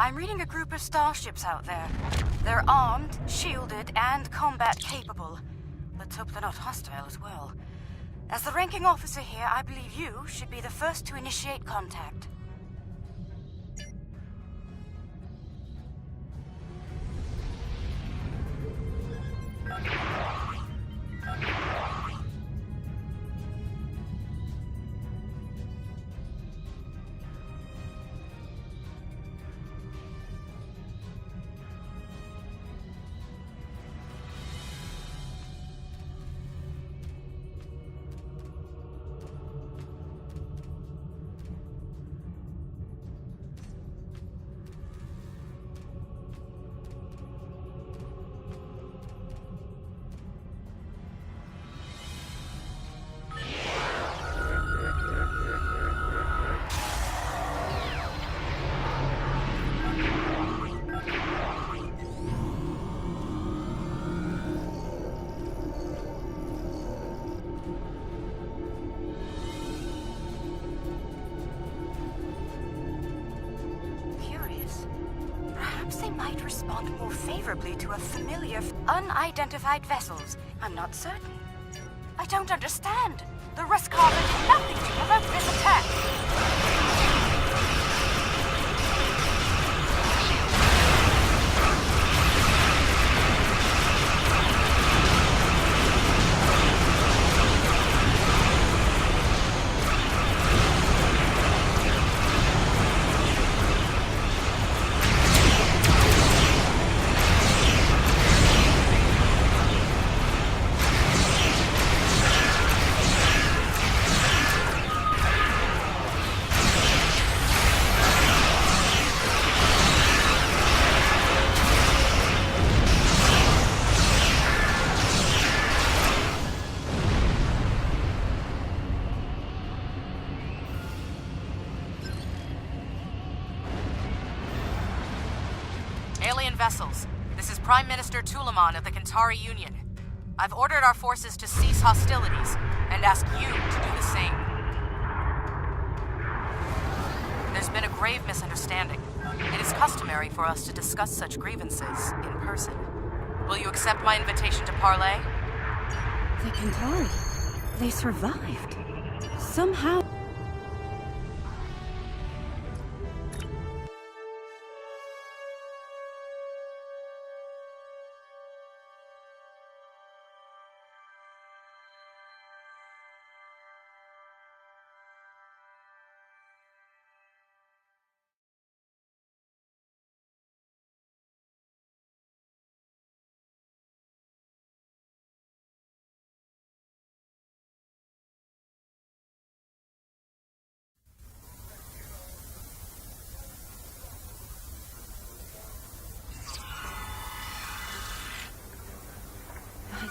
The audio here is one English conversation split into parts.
I'm reading a group of starships out there. They're armed, shielded, and combat capable. Let's hope they're not hostile as well. As the ranking officer here, I believe you should be the first to initiate contact. They might respond more favorably to a familiar, unidentified vessels. I'm not certain. I don't understand. The Ruskar did nothing to provoke this attack. Alien vessels, this is Prime Minister Tulaman of the Kentari Union. I've ordered our forces to cease hostilities and ask you to do the same. There's been a grave misunderstanding. It is customary for us to discuss such grievances in person. Will you accept my invitation to parley? The Kentari, they survived. Somehow...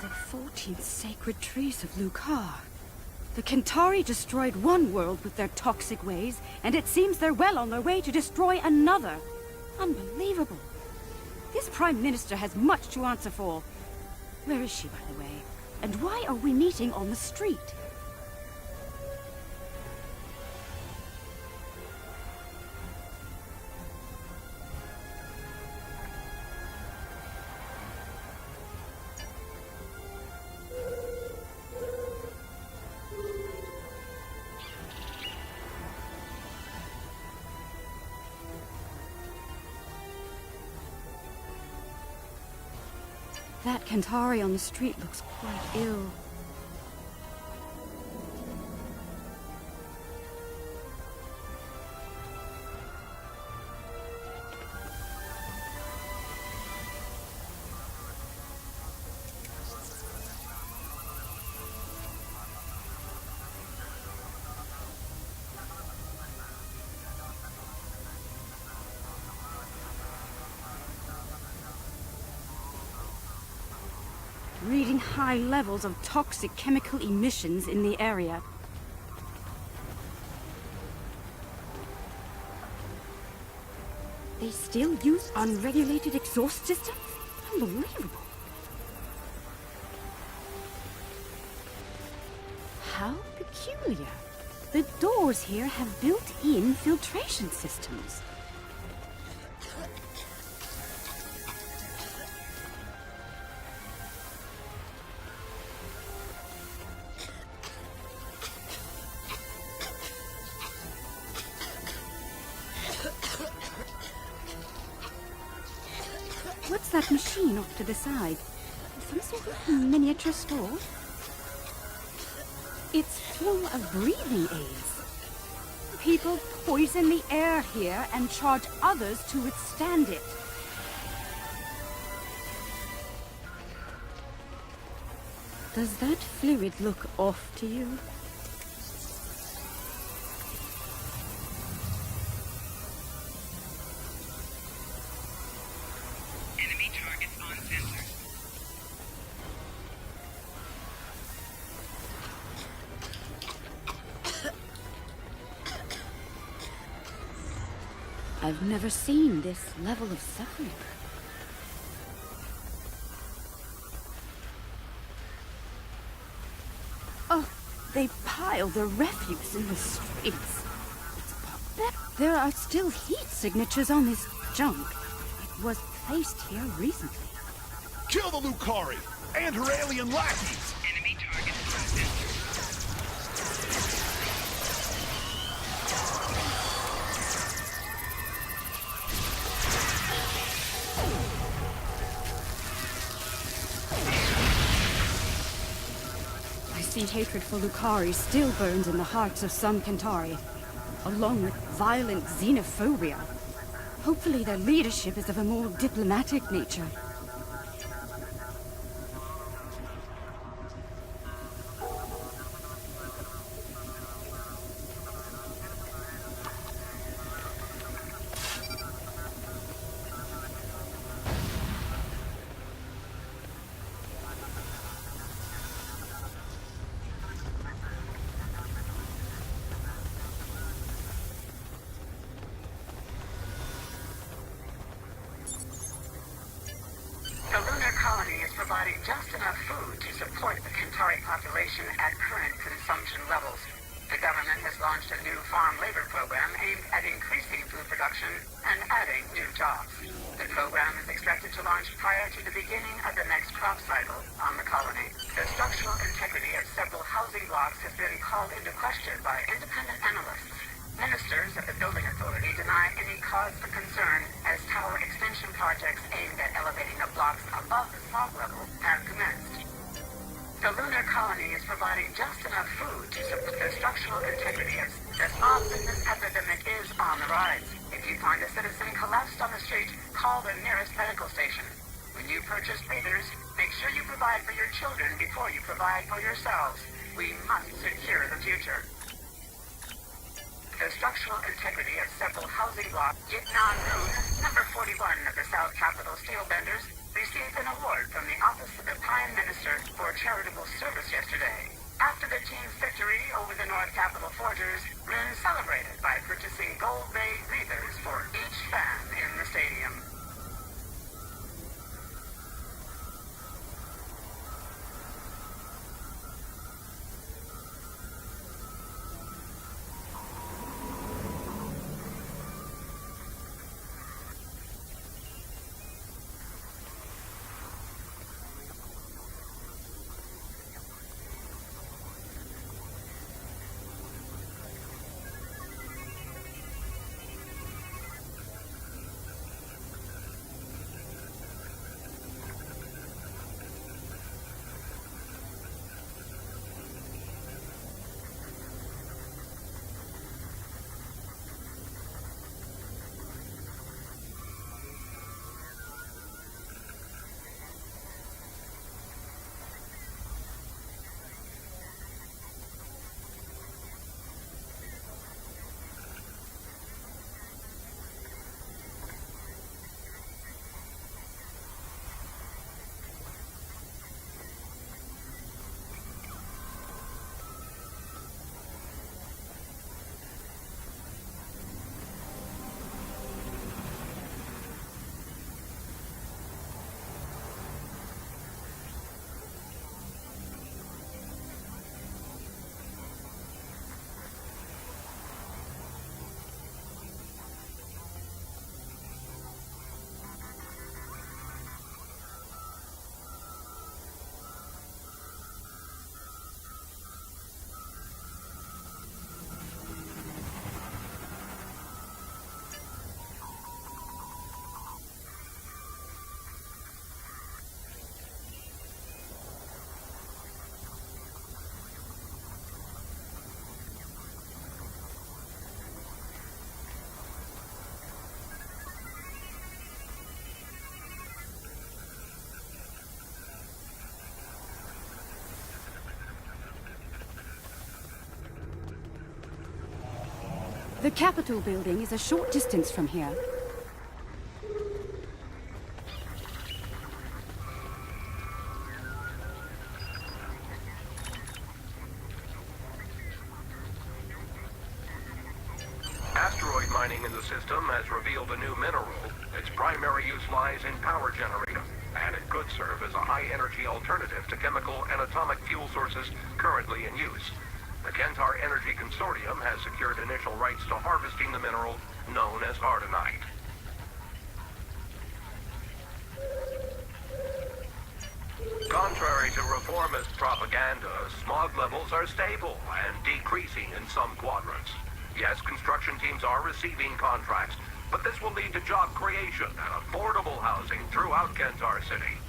The 14 sacred trees of Lucar. The Kentari destroyed one world with their toxic ways, and it seems they're well on their way to destroy another. Unbelievable. This Prime Minister has much to answer for. Where is she, by the way? And why are we meeting on the street? That Kentari on the street looks quite ill. Reading high levels of toxic chemical emissions in the area. They still use unregulated exhaust systems? Unbelievable. How peculiar. The doors here have built-in filtration systems. What's that machine off to the side? Some sort of miniature store? It's full of breathing aids. People poison the air here and charge others to withstand it. Does that fluid look off to you? Enemy targets on sensor. I've never seen this level of suffering. Oh, they pile the refuse in the streets. It's pathetic. There are still heat signatures on this junk. It was placed here recently. Kill the Lucari and her alien lackeys! Enemy targets on sensor. I see hatred for Lucari still burns in the hearts of some Kentari, along with violent xenophobia. Hopefully their leadership is of a more diplomatic nature. The lunar colony is providing just enough food to support the Kentari population at current consumption levels. The government has launched a new farm labor program aimed at increasing food production and adding new jobs. The program is expected to launch prior to the beginning of the next crop cycle on the colony. The structural integrity of several housing blocks has been called into question by independent analysts. Ministers of the Building Authority deny any cause for concern as tower extension projects aimed at elevating the blocks above the smog level have commenced. The lunar colony is providing just enough food to support the structural integrity of the smog sickness epidemic is on the rise. If you find a citizen collapsed on the street, call the nearest medical station. When you purchase breathers, make sure you provide for your children before you provide for yourselves. We must secure the future. The structural integrity of several housing blocks, Gitnan Road, number 41 of the South Capitol Steelbenders, received an award from the Office of the Prime Minister for charitable service yesterday. After the team's victory over the North Capitol Forgers, Rin celebrated by purchasing gold Bay breathers for each fan in the stadium. The Capitol building is a short distance from here. Asteroid mining in the system has revealed a new mineral. Its primary use lies in power generating, and it could serve as a high-energy alternative to chemical and atomic fuel sources currently in use. The Kentar Energy Consortium has secured initial rights to harvesting the mineral known as Ardenite. Contrary to reformist propaganda, smog levels are stable and decreasing in some quadrants. Yes, construction teams are receiving contracts, but this will lead to job creation and affordable housing throughout Kentar City.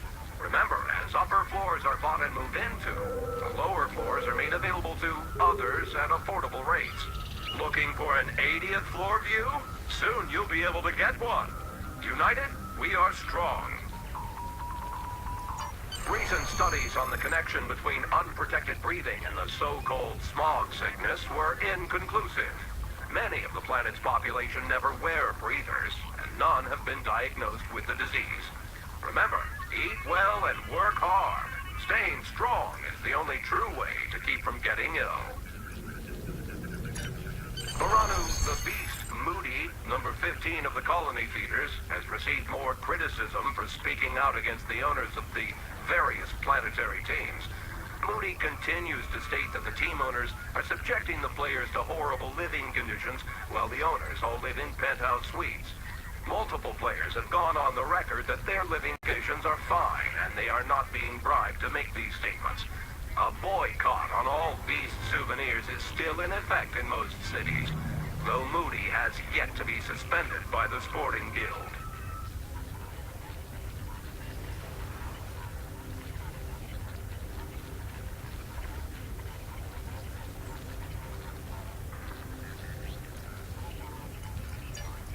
Remember, as upper floors are bought and moved into, the lower floors are made available to others at affordable rates. Looking for an 80th floor view? Soon you'll be able to get one. United, we are strong. Recent studies on the connection between unprotected breathing and the so-called smog sickness were inconclusive. Many of the planet's population never wear breathers, and none have been diagnosed with the disease. Remember, eat well and work hard. Staying strong is the only true way to keep from getting ill. Baranu the Beast Moody, number 15 of the colony feeders, has received more criticism for speaking out against the owners of the various planetary teams. Moody continues to state that the team owners are subjecting the players to horrible living conditions while the owners all live in penthouse suites. Multiple players have gone on the record that their living conditions are fine and they are not being bribed to make these statements. A boycott on all Beast souvenirs is still in effect in most cities, though Moody has yet to be suspended by the Sporting Guild.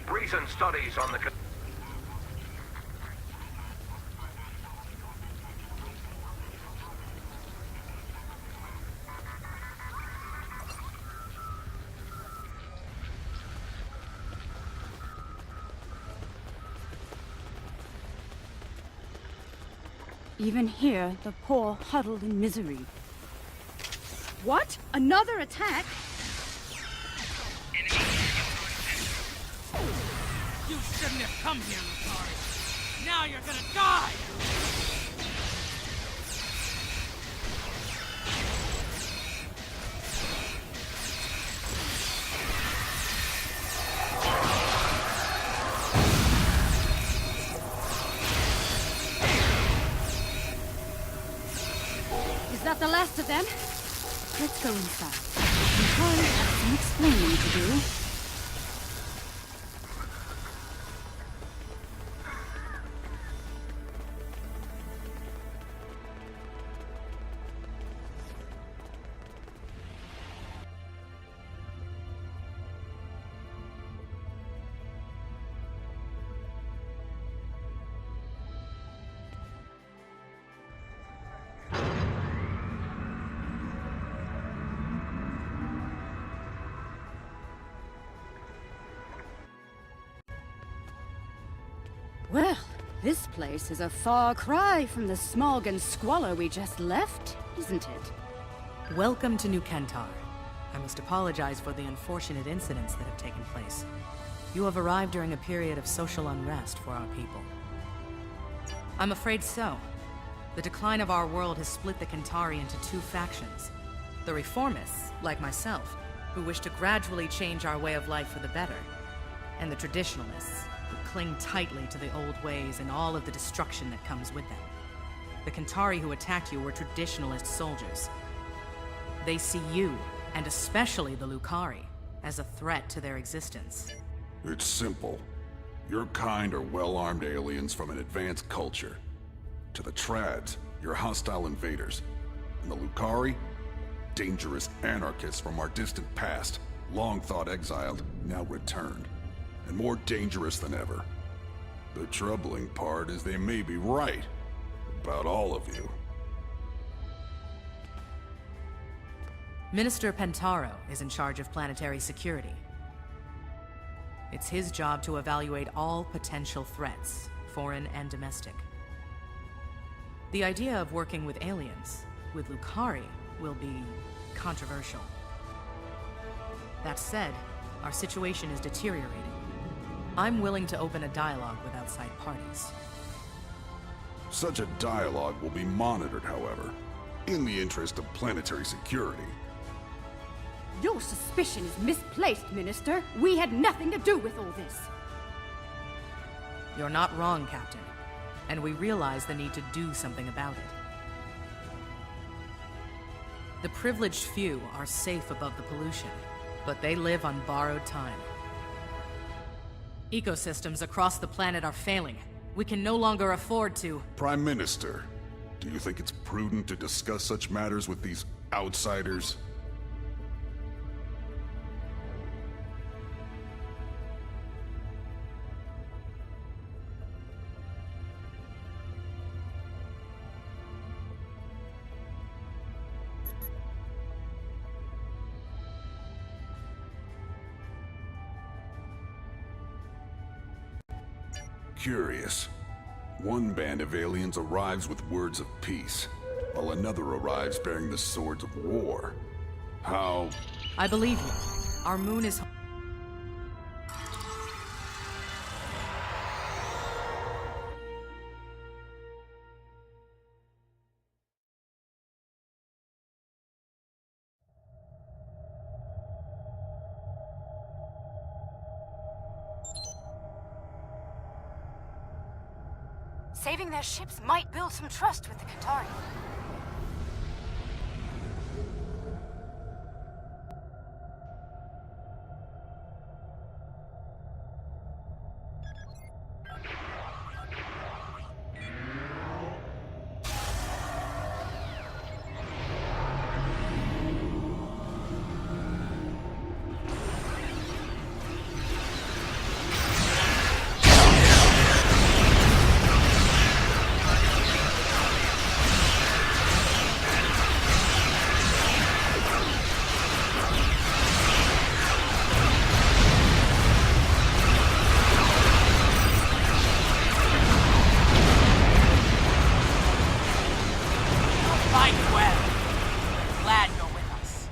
Recent studies on the Even here, the poor huddled in misery. What? Another attack? Enemy target on center. You shouldn't have come here, Lucari. Now you're gonna die! Is that the last of them? Let's go inside. Kentari has some explaining to do. Well, this place is a far cry from the smog and squalor we just left, isn't it? Welcome to New Kentar. I must apologize for the unfortunate incidents that have taken place. You have arrived during a period of social unrest for our people. I'm afraid so. The decline of our world has split the Kentari into two factions. The reformists, like myself, who wish to gradually change our way of life for the better, and the traditionalists, who cling tightly to the old ways and all of the destruction that comes with them. The Kentari who attacked you were traditionalist soldiers. They see you, and especially the Lucari, as a threat to their existence. It's simple. Your kind are well-armed aliens from an advanced culture. To the Trads, you're hostile invaders. And the Lucari? Dangerous anarchists from our distant past, long thought exiled, now returned. And more dangerous than ever. The troubling part is they may be right about all of you. Minister Pentaro is in charge of planetary security. It's his job to evaluate all potential threats, foreign and domestic. The idea of working with aliens, with Lukari, will be controversial. That said, our situation is deteriorating. I'm willing to open a dialogue with outside parties. Such a dialogue will be monitored, however, in the interest of planetary security. Your suspicion is misplaced, Minister. We had nothing to do with all this. You're not wrong, Captain. And we realize the need to do something about it. The privileged few are safe above the pollution, but they live on borrowed time. Ecosystems across the planet are failing. We can no longer afford to... Prime Minister, do you think it's prudent to discuss such matters with these outsiders? Curious. One band of aliens arrives with words of peace, while another arrives bearing the swords of war. How... I believe you. Our moon is... Saving their ships might build some trust with the Kentari. Fight well. Glad you're with us.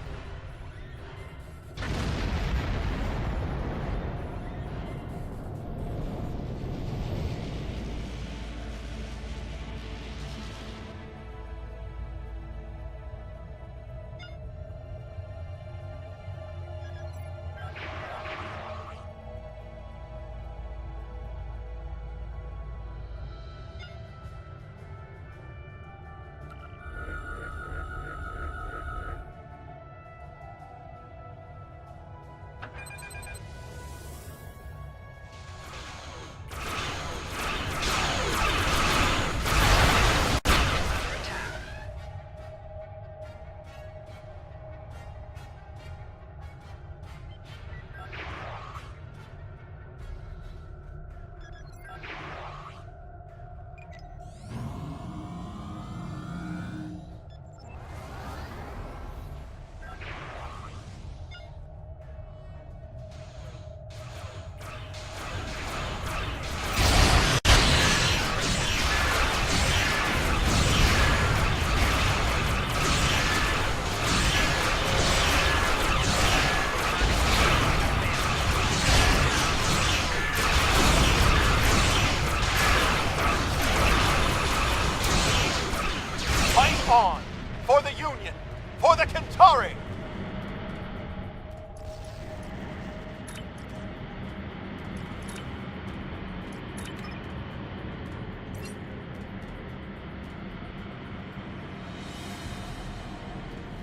Fight on! For the Union! For the Kentari!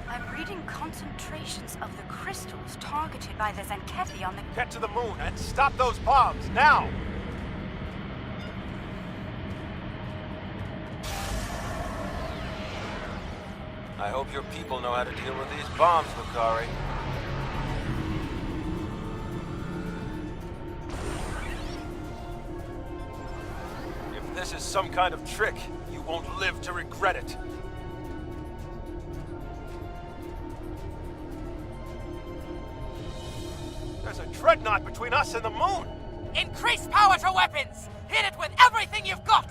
I'm reading concentrations of the crystals targeted by the Zenkethi on the... Get to the moon and stop those bombs, now! I hope your people know how to deal with these bombs, Lukari. If this is some kind of trick, you won't live to regret it. There's a dreadnought between us and the moon! Increase power to weapons! Hit it with everything you've got!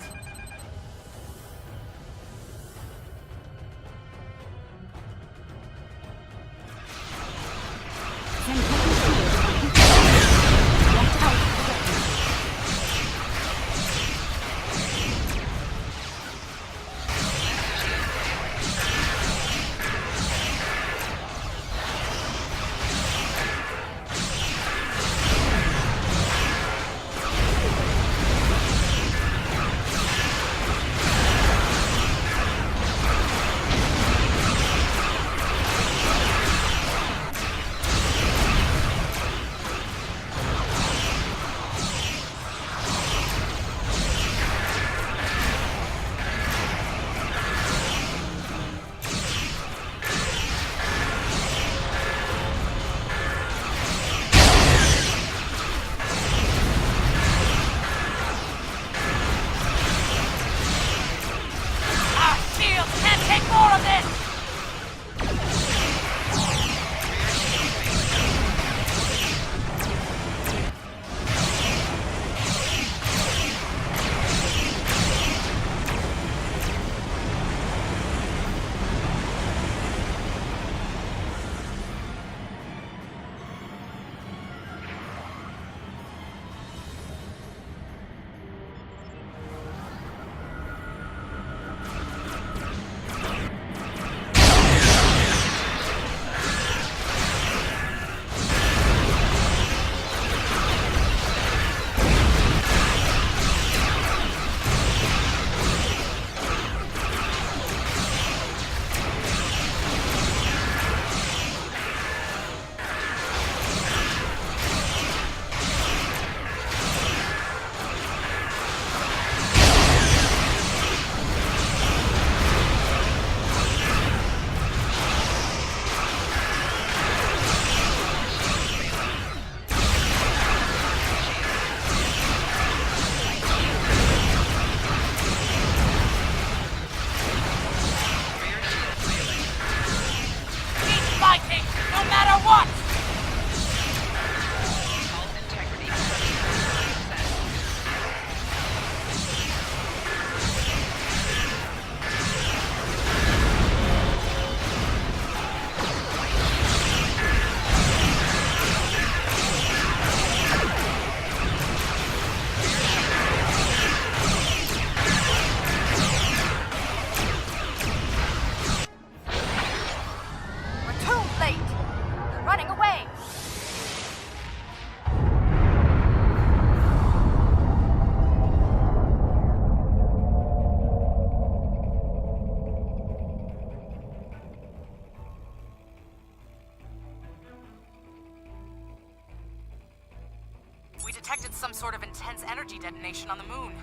Detected some sort of intense energy detonation on the moon.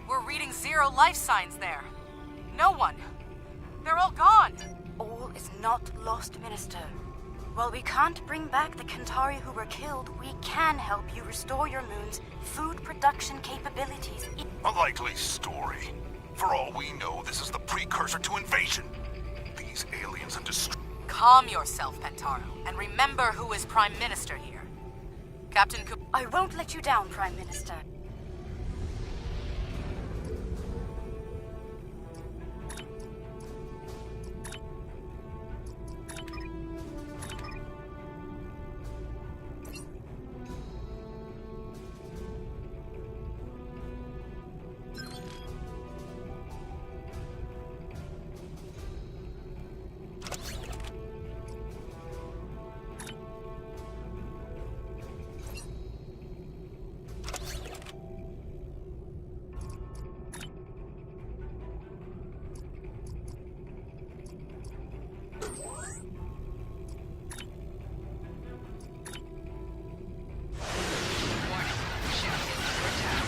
We're reading 0 life signs there. No one. They're all gone. All is not lost, Minister. While we can't bring back the Kentari who were killed, we can help you restore your moon's food production capabilities. A likely story. For all we know, this is the precursor to invasion. These aliens have destroyed... Calm yourself, Pentaro, and remember who is Prime Minister here. Captain Coop... I won't let you down, Prime Minister.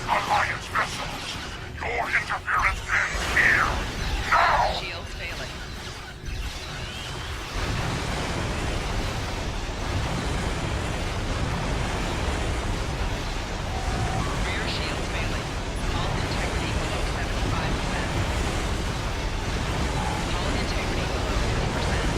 Alliance vessels, your interference ends here. Now! Shields failing. Rear shields failing. Hull integrity below 75%. Hull integrity below 50%.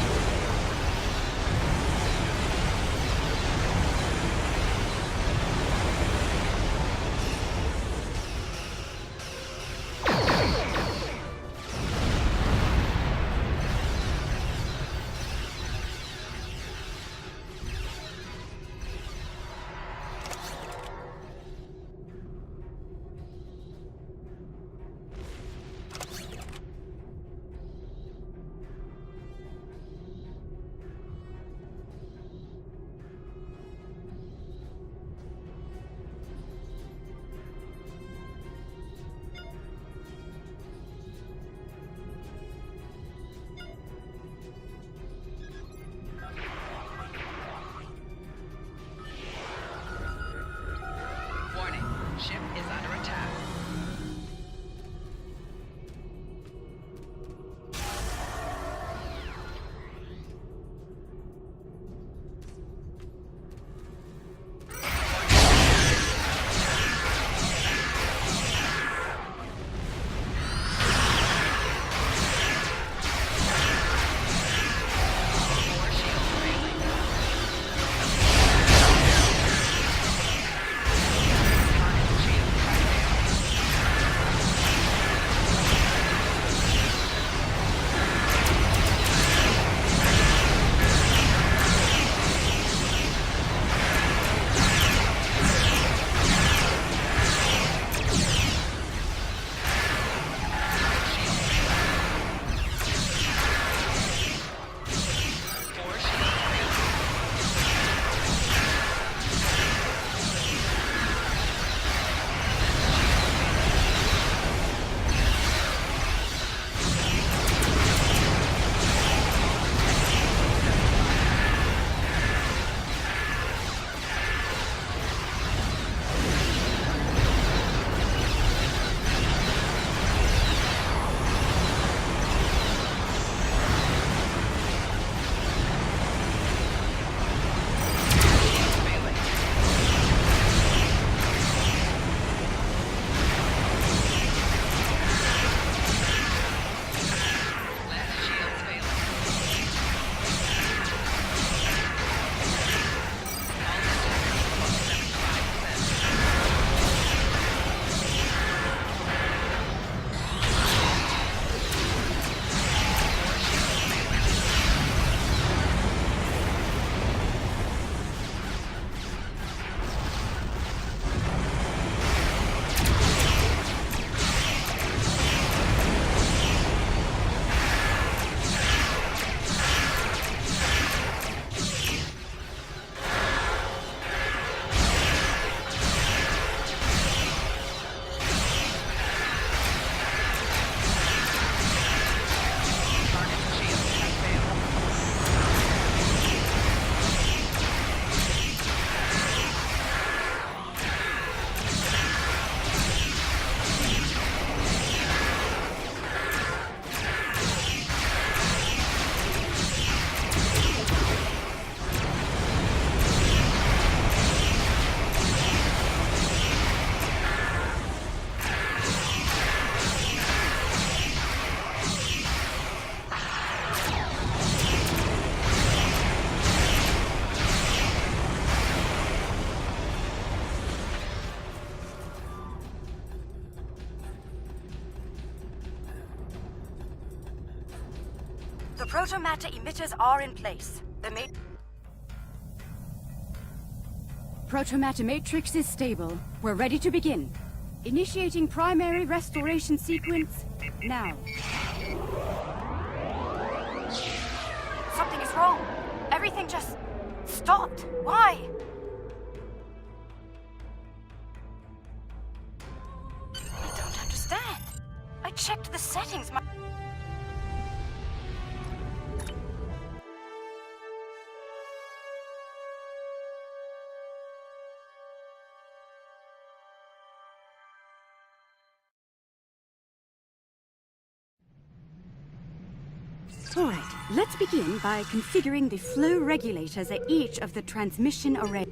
The protomatter emitters are in place. The protomatter matrix is stable. We're ready to begin. Initiating primary restoration sequence now. Something is wrong. Everything just stopped. Why? I don't understand. I checked the settings. Alright, let's begin by configuring the flow regulators at each of the transmission arrays.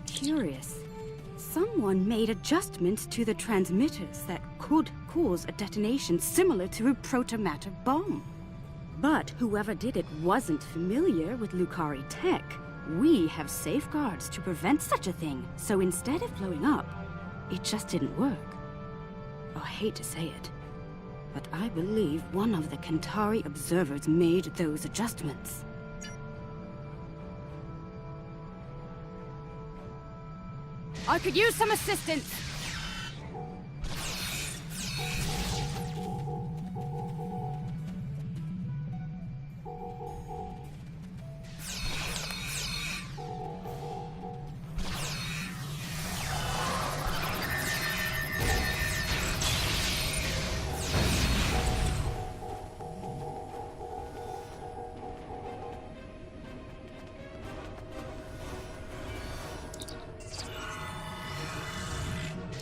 Curious. Someone made adjustments to the transmitters that could cause a detonation similar to a protomatter bomb. But whoever did it wasn't familiar with Lucari tech. We have safeguards to prevent such a thing, so instead of blowing up, it just didn't work. I hate to say it, but I believe one of the Kentari observers made those adjustments. I could use some assistance!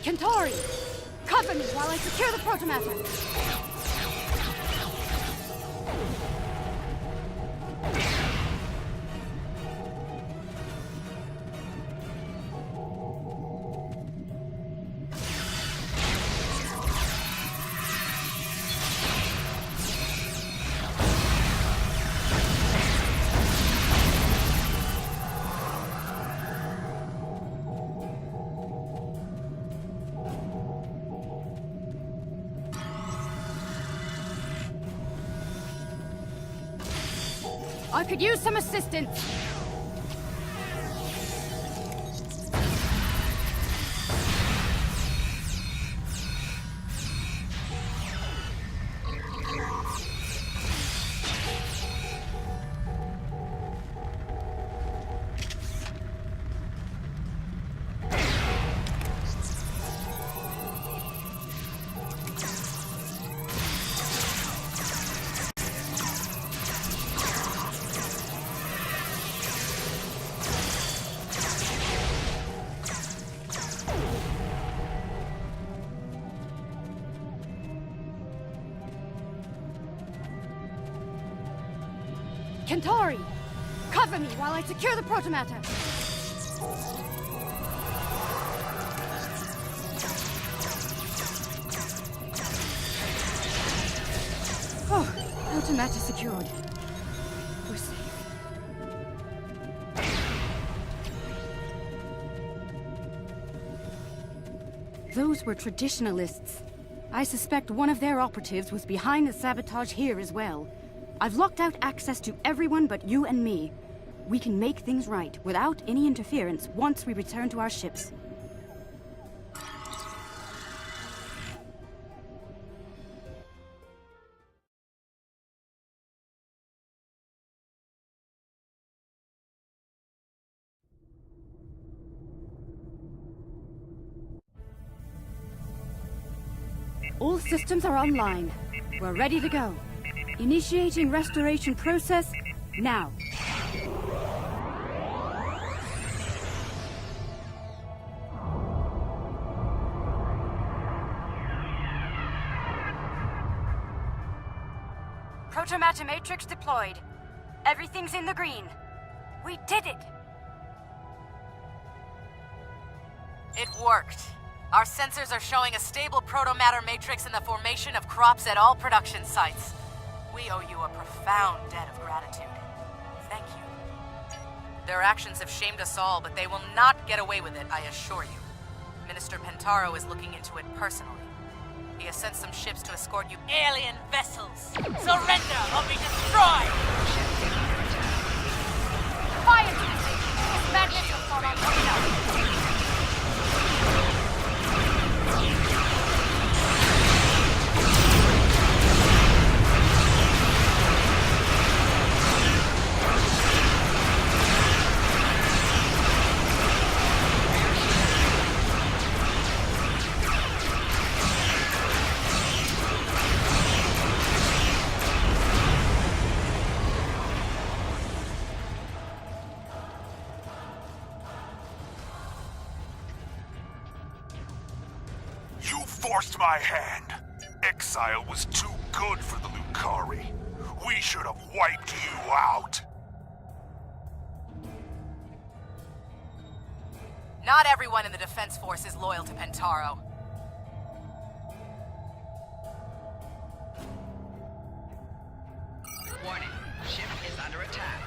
Kentari! Cover me while I secure the protomatter! I could use some assistance! Kentari! Cover me while I secure the protomatter! Oh, protomatter secured. We're safe. Those were traditionalists. I suspect one of their operatives was behind the sabotage here as well. I've locked out access to everyone but you and me. We can make things right without any interference once we return to our ships. All systems are online. We're ready to go. Initiating restoration process now. Protomatter matrix deployed. Everything's in the green. We did it! It worked. Our sensors are showing a stable protomatter matrix in the formation of crops at all production sites. We owe you a profound debt of gratitude. Thank you. Their actions have shamed us all, but they will not get away with it, I assure you. Minister Pentaro is looking into it personally. He has sent some ships to escort you. Alien vessels! Surrender or be destroyed! Fire to the station! This magnet will fall on the Forced my hand. Exile was too good for the Lucari. We should have wiped you out. Not everyone in the Defense Force is loyal to Pentaro. Warning. Ship is under attack.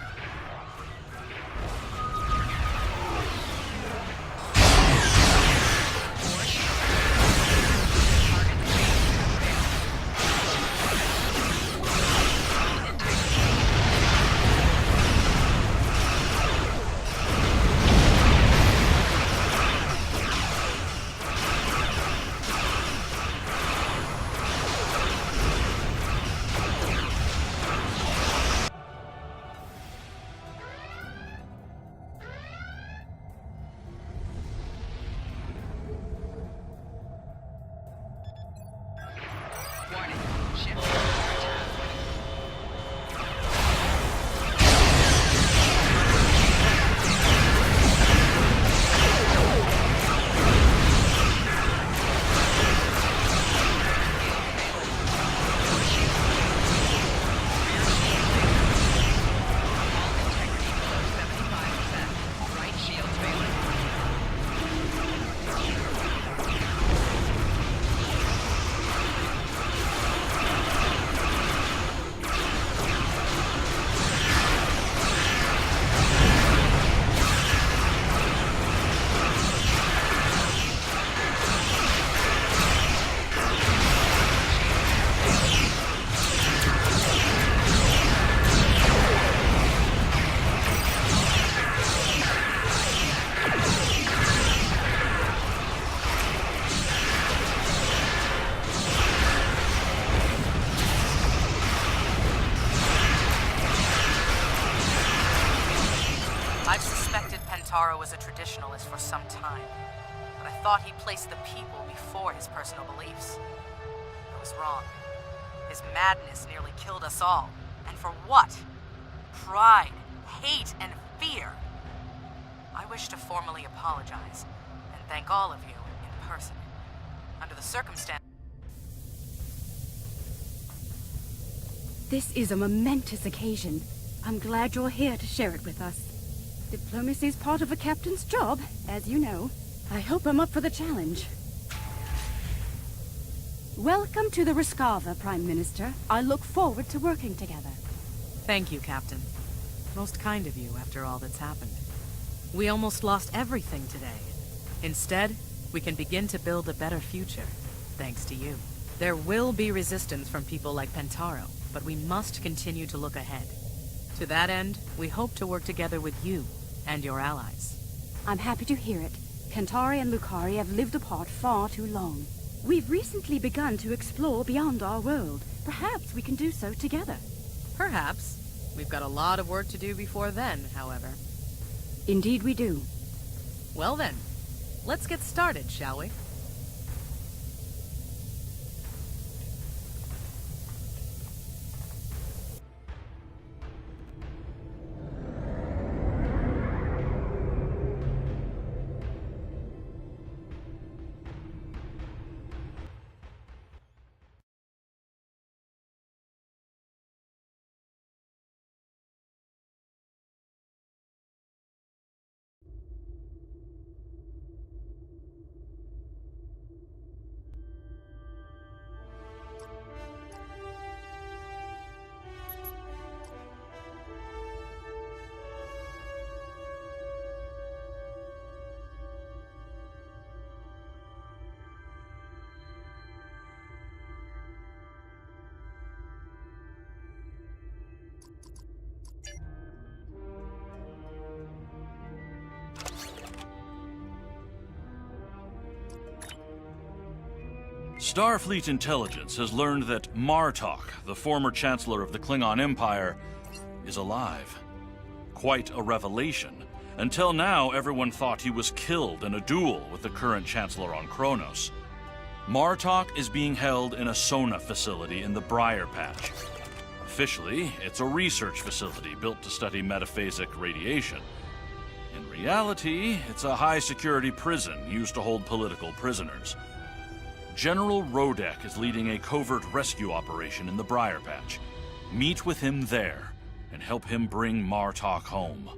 Pentaro was a traditionalist for some time, but I thought he placed the people before his personal beliefs. I was wrong. His madness nearly killed us all. And for what? Pride, hate, and fear. I wish to formally apologize and thank all of you in person. Under the circumstances... This is a momentous occasion. I'm glad you're here to share it with us. Diplomacy's part of a captain's job, as you know. I hope I'm up for the challenge. Welcome to the Riskava, Prime Minister. I look forward to working together. Thank you, Captain. Most kind of you after all that's happened. We almost lost everything today. Instead, we can begin to build a better future, thanks to you. There will be resistance from people like Pentaro, but we must continue to look ahead. To that end, we hope to work together with you and your allies. I'm happy to hear it. Kentari and Lucari have lived apart far too long. We've recently begun to explore beyond our world. Perhaps we can do so together. Perhaps. We've got a lot of work to do before then, however. Indeed we do. Well then, let's get started, shall we? Starfleet intelligence has learned that Martok, the former Chancellor of the Klingon Empire, is alive. Quite a revelation. Until now, everyone thought he was killed in a duel with the current Chancellor on Kronos. Martok is being held in a Sona facility in the Briar Patch. Officially, it's a research facility built to study metaphasic radiation. In reality, it's a high-security prison used to hold political prisoners. General Rodek is leading a covert rescue operation in the Briar Patch. Meet with him there, and help him bring Martok home.